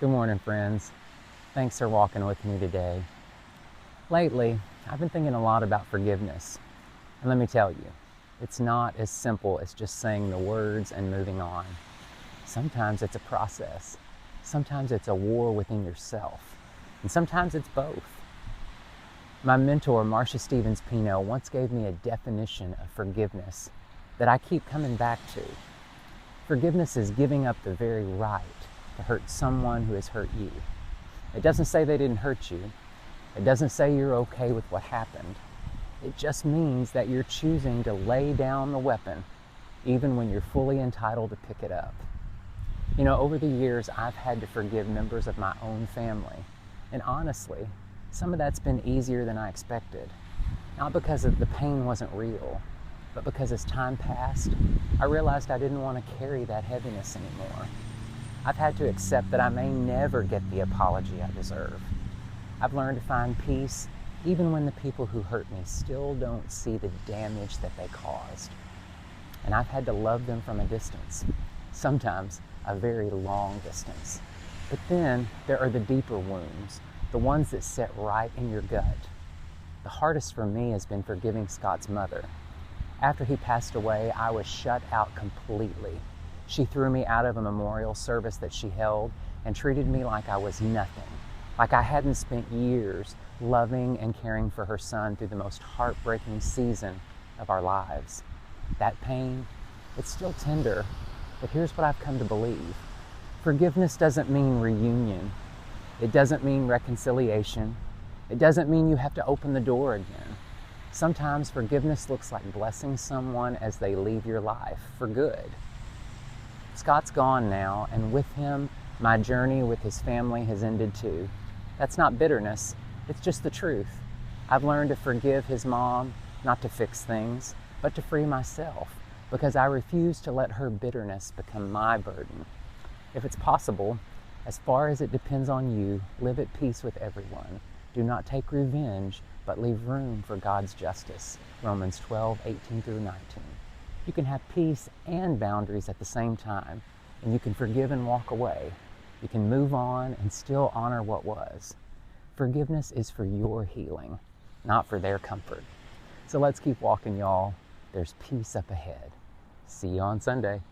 Good morning, friends. Thanks for walking with me today. Lately, I've been thinking a lot about forgiveness. And let me tell you, it's not as simple as just saying the words and moving on. Sometimes it's a process. Sometimes it's a war within yourself. And sometimes it's both. My mentor, Marcia Stevens Pino, once gave me a definition of forgiveness that I keep coming back to. Forgiveness is giving up the very right to hurt someone who has hurt you. It doesn't say they didn't hurt you. It doesn't say you're okay with what happened. It just means that you're choosing to lay down the weapon even when you're fully entitled to pick it up. You know, over the years, I've had to forgive members of my own family. And honestly, some of that's been easier than I expected. Not because the pain wasn't real, but because as time passed, I realized I didn't want to carry that heaviness anymore. I've had to accept that I may never get the apology I deserve. I've learned to find peace even when the people who hurt me still don't see the damage that they caused. And I've had to love them from a distance, sometimes a very long distance. But then there are the deeper wounds, the ones that sit right in your gut. The hardest for me has been forgiving Scott's mother. After he passed away, I was shut out completely. She threw me out of a memorial service that she held and treated me like I was nothing, like I hadn't spent years loving and caring for her son through the most heartbreaking season of our lives. That pain, it's still tender, but here's what I've come to believe. Forgiveness doesn't mean reunion. It doesn't mean reconciliation. It doesn't mean you have to open the door again. Sometimes forgiveness looks like blessing someone as they leave your life for good. Scott's gone now, and with him, my journey with his family has ended too. That's not bitterness, it's just the truth. I've learned to forgive his mom, not to fix things, but to free myself, because I refuse to let her bitterness become my burden. If it's possible, as far as it depends on you, live at peace with everyone. Do not take revenge, but leave room for God's justice. Romans 12:18 through 19. You can have peace and boundaries at the same time, and you can forgive and walk away. You can move on and still honor what was. Forgiveness is for your healing, not for their comfort. So let's keep walking, y'all. There's peace up ahead. See you on Sunday.